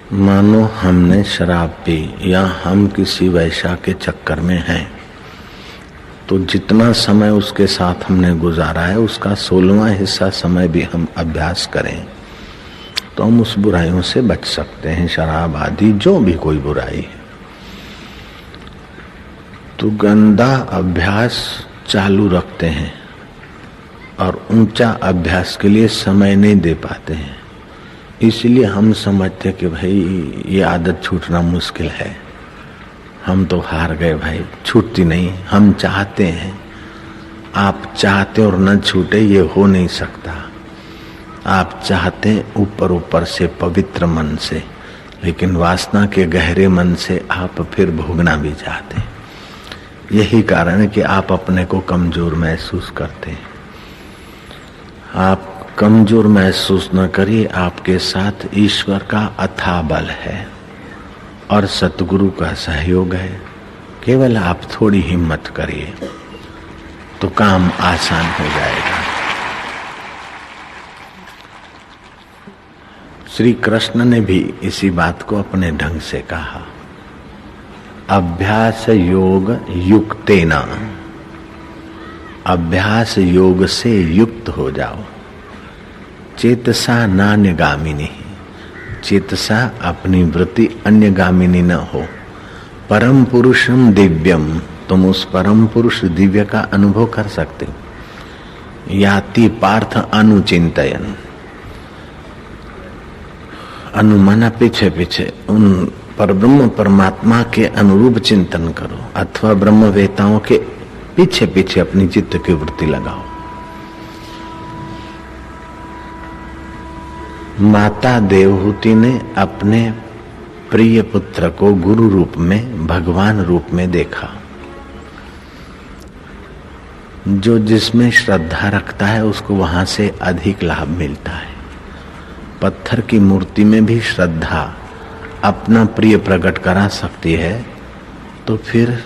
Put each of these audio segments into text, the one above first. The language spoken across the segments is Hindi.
मानो हमने शराब पी या हम किसी वैश्या के चक्कर में हैं, तो जितना समय उसके साथ हमने गुजारा है उसका 16वां हिस्सा समय भी हम अभ्यास करें तो हम उस बुराइयों से बच सकते हैं। शराब आदि जो भी कोई बुराई है, तो गंदा अभ्यास चालू रखते हैं और ऊंचा अभ्यास के लिए समय नहीं दे पाते हैं। इसलिए हम समझते कि भाई ये आदत छूटना मुश्किल है, हम तो हार गए भाई, छूटती नहीं। हम चाहते हैं, आप चाहते और न छूटे ये हो नहीं सकता। आप चाहते ऊपर ऊपर से पवित्र मन से, लेकिन वासना के गहरे मन से आप फिर भोगना भी चाहते। यही कारण है कि आप अपने को कमजोर महसूस करते हैं। आप कमजोर महसूस न करिए, आपके साथ ईश्वर का अथाह बल है और सतगुरु का सहयोग है। केवल आप थोड़ी हिम्मत करिए तो काम आसान हो जाएगा। श्री कृष्ण ने भी इसी बात को अपने ढंग से कहा, अभ्यास योग युक्तेना, अभ्यास योग से युक्त हो जाओ। चेतसा नान्यगामिनी, चेतसा अपनी वृत्ति अन्यगामिनी न हो। परम पुरुषम दिव्यम, तुम उस परम पुरुष दिव्य का अनुभव कर सकते हो। याति पार्थ अनुचिंतयन, अनुमाना पीछे पीछे उन परब्रह्म परमात्मा के अनुरूप चिंतन करो, अथवा ब्रह्मवेताओं के पीछे पीछे अपनी चित्त की वृत्ति लगाओ। माता देवहूति ने अपने प्रिय पुत्र को गुरु रूप में, भगवान रूप में देखा। जो जिसमें श्रद्धा रखता है उसको वहां से अधिक लाभ मिलता है। पत्थर की मूर्ति में भी श्रद्धा अपना प्रिय प्रकट करा सकती है, तो फिर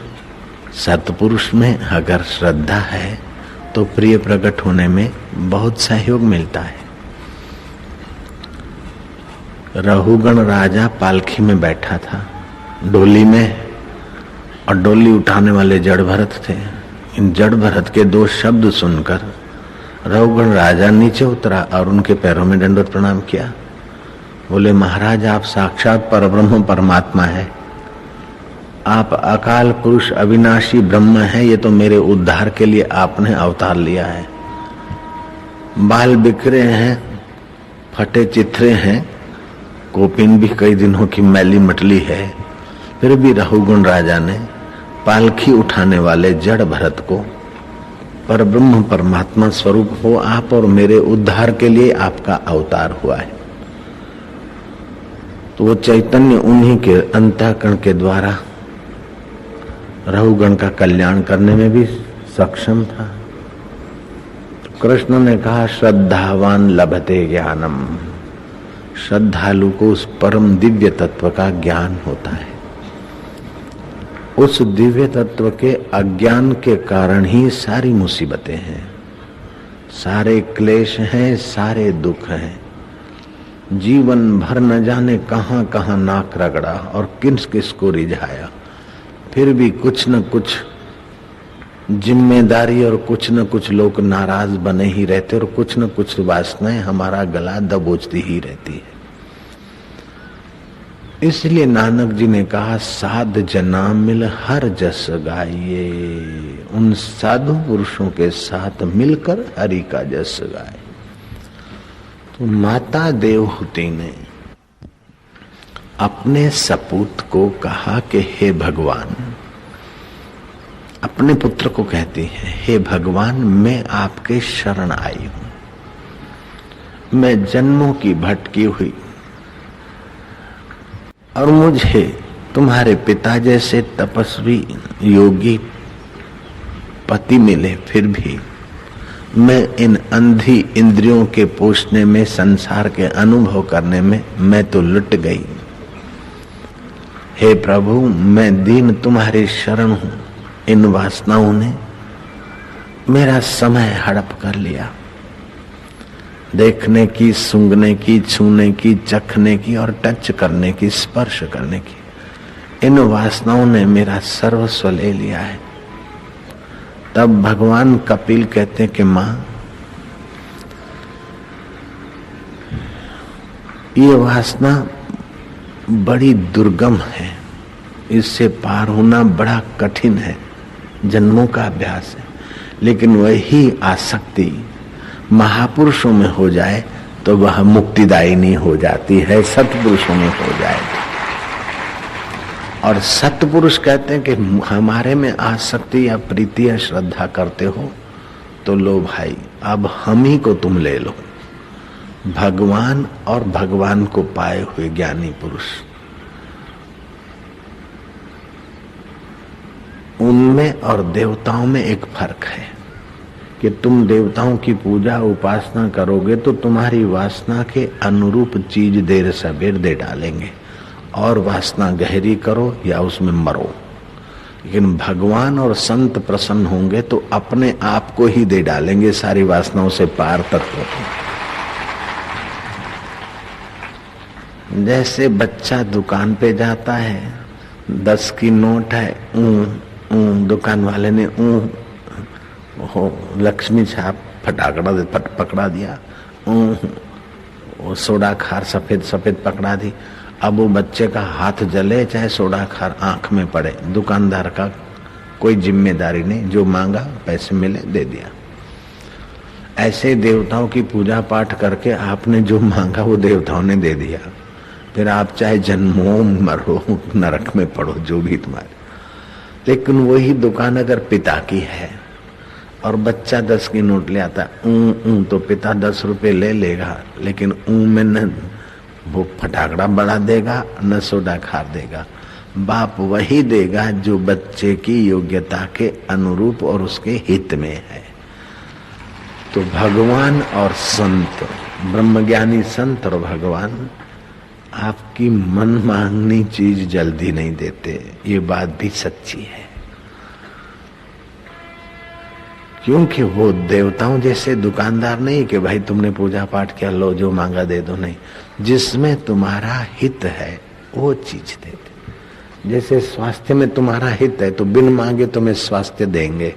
सतपुरुष में अगर श्रद्धा है तो प्रिय प्रकट होने में बहुत सहयोग मिलता है। रहुगण राजा पालकी में बैठा था, डोली में, और डोली उठाने वाले जड़ भरत थे। इन जड़ भरत के दो शब्द सुनकर रहुगण राजा नीचे उतरा और उनके पैरों में दंडवत प्रणाम किया। बोले, महाराज आप साक्षात परब्रह्म परमात्मा है, आप अकाल पुरुष अविनाशी ब्रह्म है, ये तो मेरे उद्धार के लिए आपने अवतार लिया है। बाल बिखरे हैं, फटे चित्रे हैं, कोपिन भी कई दिनों की मैली मटली है, फिर भी रहुगुण राजा ने पालकी उठाने वाले जड़ भरत को परब्रह्म परमात्मा स्वरूप हो आप और मेरे उद्धार के लिए आपका अवतार हुआ है। तो वो चैतन्य उन्हीं के अंतःकरण के द्वारा रहुगण का कल्याण करने में भी सक्षम था। तो कृष्ण ने कहा, श्रद्धावान लभते ज्ञानम, श्रद्धालु को उस परम दिव्य तत्व का ज्ञान होता है। उस दिव्य तत्व के अज्ञान के कारण ही सारी मुसीबतें हैं, सारे क्लेश हैं, सारे दुख हैं। जीवन भर न जाने कहां कहां नाक रगड़ा और किस किस को रिझाया, फिर भी कुछ न कुछ जिम्मेदारी और कुछ न कुछ लोग नाराज बने ही रहते और कुछ न कुछ वासनाएं हमारा गला दबोचती ही रहती है। इसलिए नानक जी ने कहा, साध जना मिल हर जस गाइए। उन साधु पुरुषों के साथ मिलकर हरि का जस गाए। तो माता देवहूति ने अपने सपूत को कहा कि हे भगवान, अपने पुत्र को कहती है, हे भगवान मैं आपके शरण आई हूं। मैं जन्मों की भटकी हुई और मुझे तुम्हारे पिता जैसे तपस्वी योगी पति मिले, फिर भी मैं इन अंधी इंद्रियों के पोषने में, संसार के अनुभव करने में मैं तो लुट गई। हे प्रभु, मैं दीन तुम्हारी शरण हूं। इन वासनाओं ने मेरा समय हड़प कर लिया। देखने की, सूंघने की, छूने की, चखने की और टच करने की, स्पर्श करने की, इन वासनाओं ने मेरा सर्वस्व ले लिया है। तब भगवान कपिल कहते हैं कि मां, ये वासना बड़ी दुर्गम है, इससे पार होना बड़ा कठिन है, जन्मों का अभ्यास है। लेकिन वही आसक्ति महापुरुषों में हो जाए तो वह मुक्तिदायिनी हो जाती है, सत्पुरुषों में हो जाए। और सत्पुरुष कहते हैं कि हमारे में आसक्ति या प्रीति या श्रद्धा करते हो तो लो भाई, अब हम ही को तुम ले लो। भगवान और भगवान को पाए हुए ज्ञानी पुरुष, उनमें और देवताओं में एक फर्क है कि तुम देवताओं की पूजा उपासना करोगे तो तुम्हारी वासना के अनुरूप चीज देर सबेर दे डालेंगे, और वासना गहरी करो या उसमें मरो। लेकिन भगवान और संत प्रसन्न होंगे तो अपने आप को ही दे डालेंगे, सारी वासनाओं से पार तत्व। जैसे बच्चा दुकान पे जाता है, 10 की नोट है, दुकान वाले ने लक्ष्मी छाप फटाकड़ा पकड़ा दिया, वो सोडा खार सफेद सफेद पकड़ा दी। अब वो बच्चे का हाथ जले चाहे सोडा खार आंख में पड़े, दुकानदार का कोई जिम्मेदारी नहीं, जो मांगा पैसे मिले दे दिया। ऐसे देवताओं की पूजा पाठ करके आपने जो मांगा वो देवताओं ने दे दिया, फिर आप चाहे जन्मों मरो नरक में पड़ो, जो भी तुम्हारे। लेकिन वही दुकान अगर पिता की है और बच्चा 10 की नोट ले आता, तो पिता 10 रुपए ले लेगा, लेकिन में न वो फटाकड़ा बढ़ा देगा न सोडा खार देगा। बाप वही देगा जो बच्चे की योग्यता के अनुरूप और उसके हित में है। तो भगवान और संत, ब्रह्मज्ञानी संत और भगवान आपकी मन मांगनी चीज जल्दी नहीं देते, ये बात भी सच्ची है। क्योंकि वो देवताओं जैसे दुकानदार नहीं कि भाई तुमने पूजा पाठ किया लो जो मांगा दे दो, नहीं, जिसमें तुम्हारा हित है वो चीज देते। जैसे स्वास्थ्य में तुम्हारा हित है तो बिन मांगे तुम्हें स्वास्थ्य देंगे।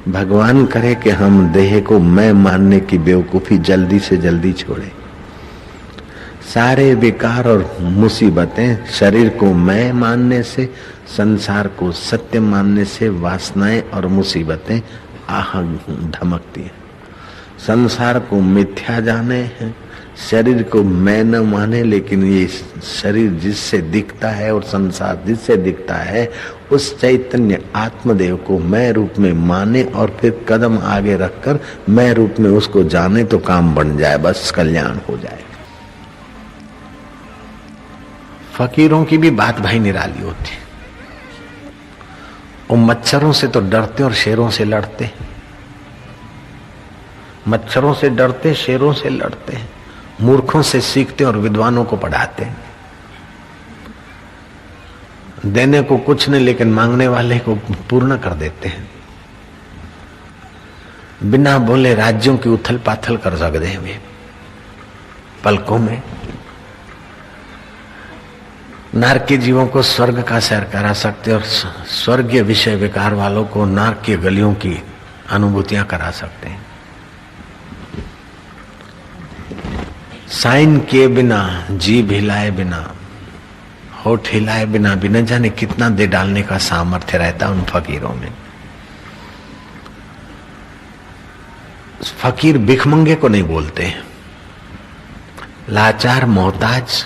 भगवान करे कि हम देह को मैं मानने की बेवकूफी जल्दी से जल्दी छोड़े। सारे विकार और मुसीबतें शरीर को मैं मानने से, संसार को सत्य मानने से वासनाएं और मुसीबतें धमकती है। संसार को मिथ्या जाने हैं, शरीर को मैं न माने, लेकिन ये शरीर जिससे दिखता है और संसार जिससे दिखता है उस चैतन्य आत्मदेव को मैं रूप में माने और फिर कदम आगे रखकर मैं रूप में उसको जाने तो काम बन जाए, बस कल्याण हो जाए। फकीरों की भी बात भाई निराली होती। वो मच्छरों से तो डरते और शेरों से लड़ते, मच्छरों से डरते, शेरों से लड़ते, मूर्खों से सीखते और विद्वानों को पढ़ाते। देने को कुछ नहीं लेकिन मांगने वाले को पूर्ण कर देते हैं। बिना बोले राज्यों की उथल पाथल कर सकते हैं वे पलकों में। नारकीय जीवों को स्वर्ग का सैर करा सकते और स्वर्गीय विषय विकार वालों को नारकीय गलियों की अनुभूतियां करा सकते हैं। साइन किए बिना, जीभ हिलाए बिना, होठ हिलाए बिना भी न जाने कितना दे डालने का सामर्थ्य रहता उन फकीरों में। फकीर भिखमंगे को नहीं बोलते, लाचार मोहताज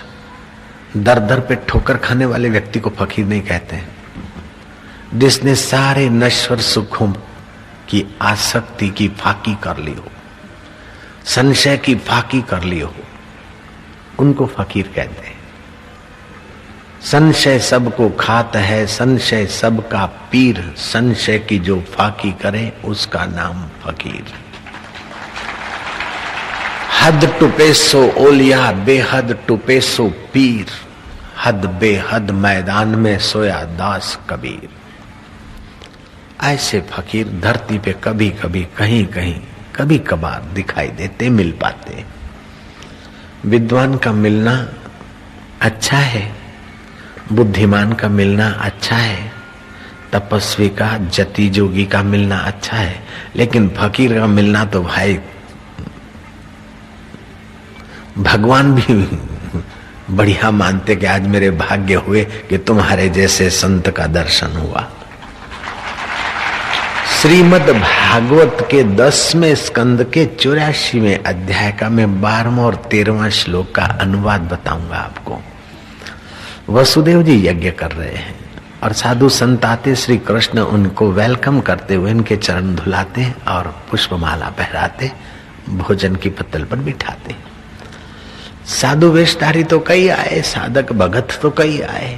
दर दर पे ठोकर खाने वाले व्यक्ति को फकीर नहीं कहते। जिसने सारे नश्वर सुखों की आसक्ति की फाकी कर ली हो, संशय की फाकी कर ली हो, उनको फकीर कहते हैं। संशय सबको खात है, संशय सबका पीर, संशय की जो फाकी करे उसका नाम फकीर। हद टुपे सो ओलिया, बेहद टुपे सो पीर, हद बेहद मैदान में सोया दास कबीर। ऐसे फकीर धरती पे कभी कभी कहीं कहीं कभी कभार दिखाई देते, मिल पाते। विद्वान का मिलना अच्छा है, बुद्धिमान का मिलना अच्छा है, तपस्वी का, जति जोगी का मिलना अच्छा है, लेकिन फकीर का मिलना तो भाई भगवान भी बढ़िया मानते कि आज मेरे भाग्य हुए कि तुम्हारे जैसे संत का दर्शन हुआ। श्रीमद् भागवत के 10वें स्कंद के 84वें अध्याय का मैं 12वां और 13वां श्लोक का अनुवाद बताऊंगा आपको। वसुदेव जी यज्ञ कर रहे हैं और साधु संत आते, श्री कृष्ण उनको वेलकम करते हुए इनके चरण धुलाते और पुष्पमाला पहराते, भोजन की पत्तल पर बिठाते। साधु वेशधारी तो कई आए, साधक भगत तो कई आए।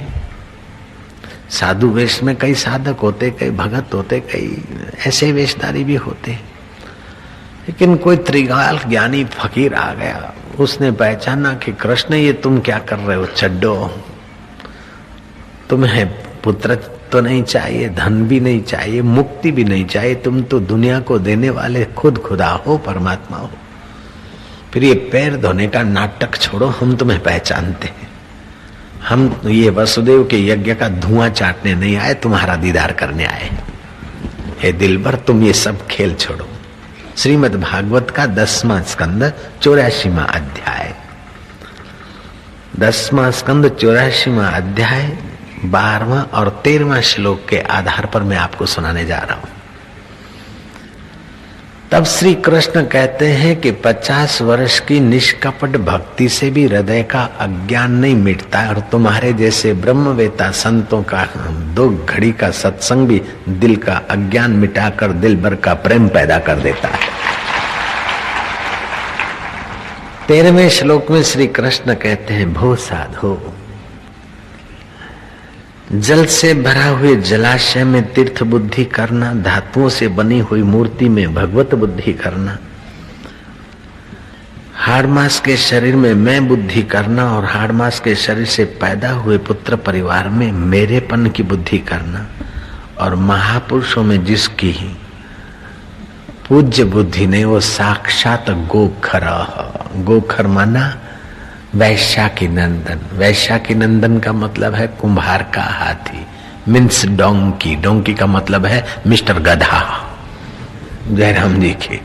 साधु वेश में कई साधक होते, कई भगत होते, कई ऐसे वेशधारी भी होते, लेकिन कोई त्रिकाल ज्ञानी फकीर आ गया। उसने पहचाना कि कृष्ण ये तुम क्या कर रहे हो चड्डो, तुम्हें पुत्र तो नहीं चाहिए, धन भी नहीं चाहिए, मुक्ति भी नहीं चाहिए, तुम तो दुनिया को देने वाले खुद खुदा हो, परमात्मा हो। फिर ये पैर धोने का नाटक छोड़ो, हम तुम्हें पहचानते हैं। हम ये वसुदेव के यज्ञ का धुआं चाटने नहीं आए, तुम्हारा दीदार करने आए। हे दिलबर, तुम ये सब खेल छोड़ो। श्रीमद् भागवत का 10वां स्कंद 84वां अध्याय, 10वां स्कंद 84वां अध्याय 12वां और 13वां श्लोक के आधार पर मैं आपको सुनाने जा रहा हूं। तब श्री कृष्ण कहते हैं कि 50 वर्ष की निष्कपट भक्ति से भी हृदय का अज्ञान नहीं मिटता, और तुम्हारे जैसे ब्रह्मवेता संतों का 2 घड़ी का सत्संग भी दिल का अज्ञान मिटाकर दिल भर का प्रेम पैदा कर देता है। 13वें श्लोक में श्री कृष्ण कहते हैं, भो साधो, जल से भरा हुए जलाशय में तीर्थ बुद्धि करना, धातुओं से बनी हुई मूर्ति में भगवत बुद्धि करना, हाड़ मास के शरीर में मैं बुद्धि करना और हाड़ मास के शरीर से पैदा हुए पुत्र परिवार में मेरेपन की बुद्धि करना, और महापुरुषों में जिसकी पूज्य बुद्धि नहीं वो साक्षात गोखर। गोखर माना वैश्या की नंदन। वैश्या की नंदन का मतलब है कुम्हार का हाथी, मीन्स डोंकी। डोंकी का मतलब है मिस्टर गधा। जयराम जी की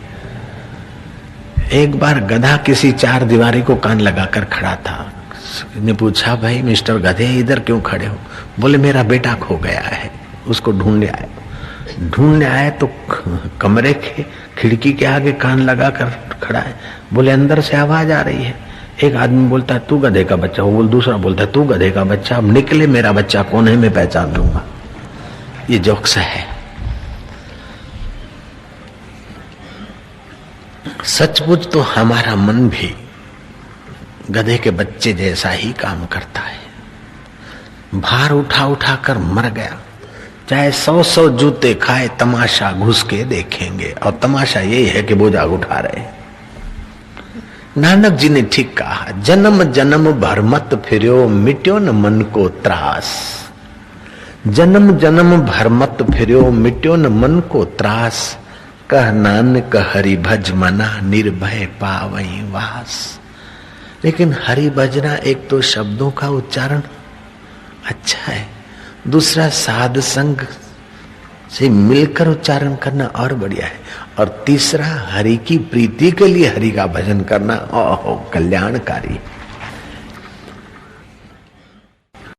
एक बार गधा किसी 4 दीवारी को कान लगाकर खड़ा था। ने पूछा, भाई मिस्टर गधे इधर क्यों खड़े हो? बोले मेरा बेटा खो गया है, उसको ढूंढने आए। ढूंढने आए तो कमरे के खिड़की के आगे कान लगाकर खड़ा है। बोले अंदर से आवाज आ रही है। एक आदमी बोलता है तू गधे का बच्चा हो, दूसरा बोलता है तू गधे का बच्चा। अब निकले मेरा बच्चा कौन है, मैं पहचान लूंगा। ये जोक्स है। सचमुच तो हमारा मन भी गधे के बच्चे जैसा ही काम करता है। भार उठा उठा कर मर गया, चाहे 100 जूते खाए, तमाशा घुस के देखेंगे। और तमाशा यही है कि बोझा उठा रहे हैं। नानक जी ने ठीक कहा, जन्म जन्म भर मत फिर्यो, मिट्यो न मन को त्रास। जन्म जन्म भर मत फिर्यो, मिट्यो न मन को त्रास। कह नानक हरि भज मना, निर्भय पावई वास। लेकिन हरि भजना एक तो शब्दों का उच्चारण अच्छा है, दूसरा साध संग से मिलकर उच्चारण करना और बढ़िया है, और तीसरा हरि की प्रीति के लिए हरि का भजन करना ओहो कल्याणकारी।